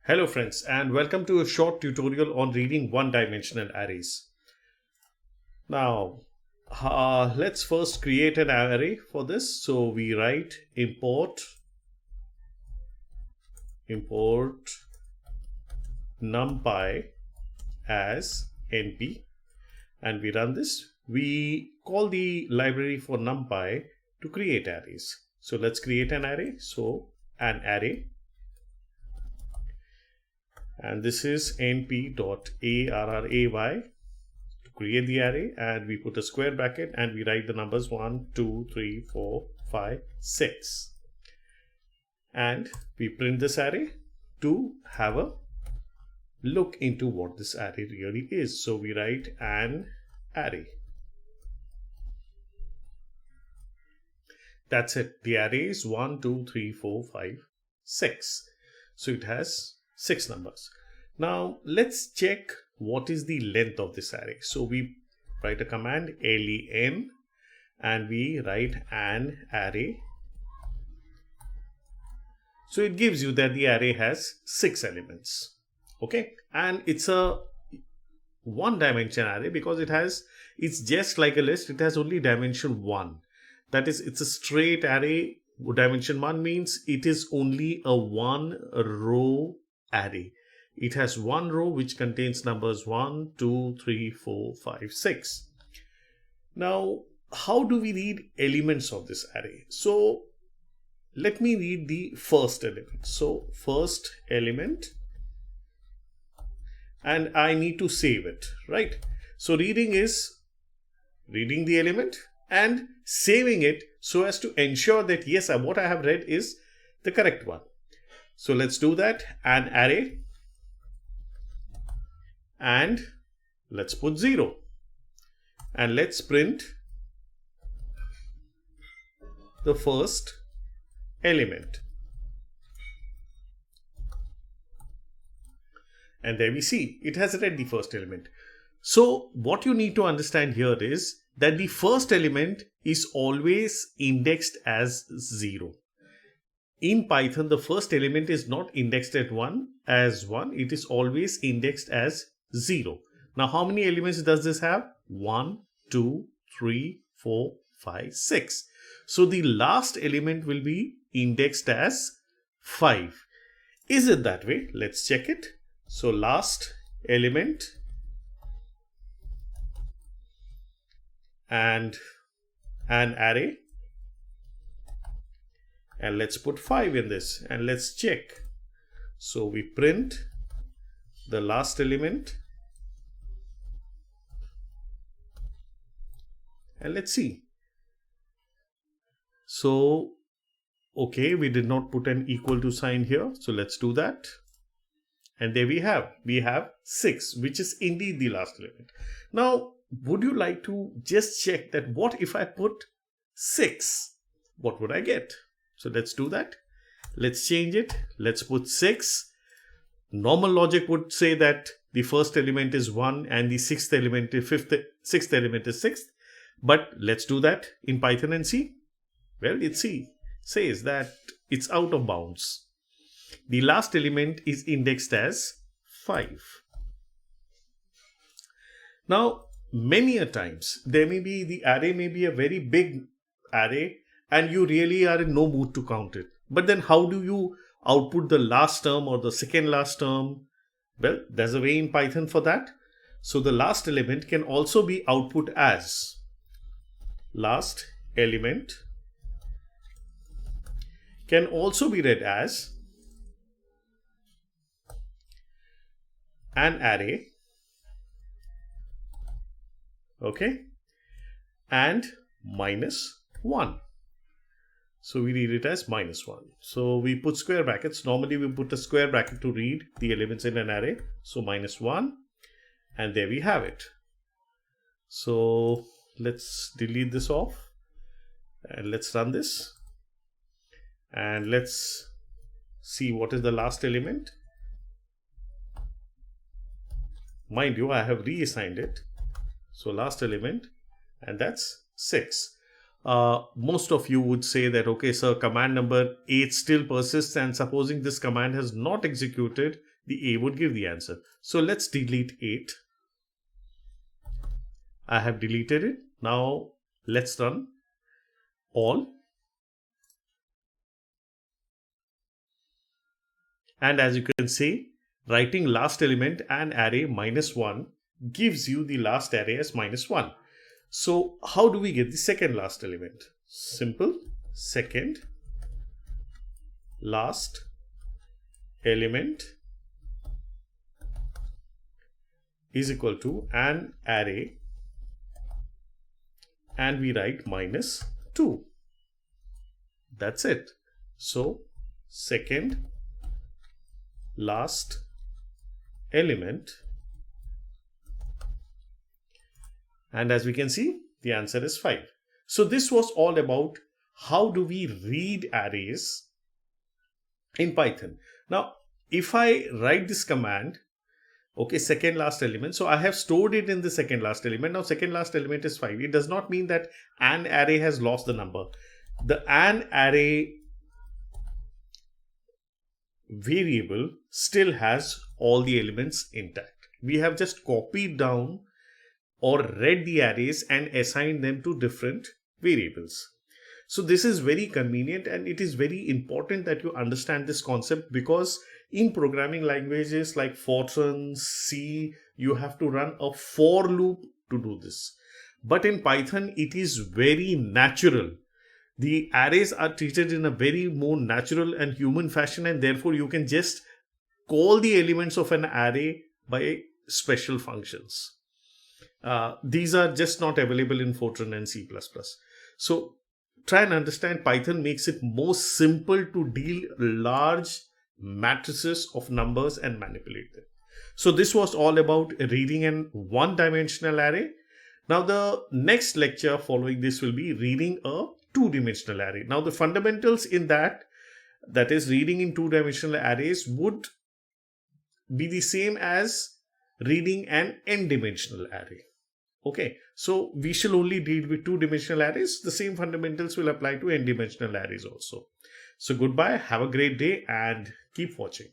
Hello friends, and welcome to a short tutorial on reading one-dimensional arrays. Now, let's first create an array for this. So we write import numpy as np, and we run this. We call the library for numpy to create arrays. So let's create an array. So an array, and this is np.array to create the array, and we put a square bracket and we write the numbers 1 2 3 4 5 6, and we print this array to have a look into what this array really is. So we write an array. That's it. The array is 1 2 3 4 5 6. So it has 6 numbers. Now let's check what is the length of this array. So we write a command len and we write an array. So it gives you that the array has 6 elements. Okay, and it's a one-dimension array because it's just like a list. It has only dimension 1. That is, it's a straight array. Dimension 1 means it is only a one row array. It has one row which contains numbers 1 2 3 4 5 6. Now, how do we read elements of this array? So let me read the first element. So first element, and I need to save it, right? So reading is reading the element and saving it so as to ensure that yes, what I have read is the correct one. So let's do that. An array, and let's put 0, and let's print the first element. And there we see it has read the first element. So what you need to understand here is that the first element is always indexed as 0. In Python, the first element is not indexed at 1 as 1. It is always indexed as 0. Now, how many elements does this have? 1, 2, 3, 4, 5, 6. So the last element will be indexed as 5. Is it that way? Let's check it. So last element and an array, and let's put 5 in this and let's check. So we print the last element and let's see. So okay, we did not put an equal to sign here, so let's do that. And there we have 6, which is indeed the last element. Now, would you like to just check that what if I put 6? What would I get? So let's do that. Let's change it. Let's put 6. Normal logic would say that the first element is 1 and the sixth element is 6th. But let's do that in Python and see. Well, it says that it's out of bounds. The last element is indexed as 5. Now, many a times the array may be a very big array and you really are in no mood to count it. But then how do you output the last term or the second last term? Well, there's a way in Python for that. So the last element can also be output as last element can also be read as an array, okay, and -1. So we read it as -1. So we put square brackets. Normally we put a square bracket to read the elements in an array. So -1, and there we have it. So let's delete this off and let's run this and let's see what is the last element. Mind you, I have reassigned it. So last element, and that's 6. Most of you would say that, okay, sir, command number 8 still persists, and supposing this command has not executed, the A would give the answer. So let's delete 8. I have deleted it. Now let's run all. And as you can see, writing last element and array -1 gives you the last array as -1. So how do we get the second last element? Simple. Second last element is equal to an array, and we write -2. That's it. So second last element, and as we can see, the answer is 5. So this was all about how do we read arrays in Python. Now if I write this command, okay, second last element, so I have stored it in the second last element. Now second last element is 5. It does not mean that an array has lost the number. The an array variable still has all the elements intact. We have just copied down or read the arrays and assigned them to different variables. So this is very convenient, and it is very important that you understand this concept, because in programming languages like Fortran, C, you have to run a for loop to do this. But in Python, it is very natural. The arrays are treated in a very more natural and human fashion, and therefore you can just call the elements of an array by special functions. These are just not available in Fortran and C++. So try and understand, Python makes it more simple to deal large matrices of numbers and manipulate them. So this was all about reading an one-dimensional array. Now the next lecture following this will be reading a two-dimensional array. Now the fundamentals in that is reading in two-dimensional arrays, would be the same as reading an n-dimensional array. Okay, so we shall only deal with two-dimensional arrays. The same fundamentals will apply to n-dimensional arrays also. So goodbye, have a great day, and keep watching.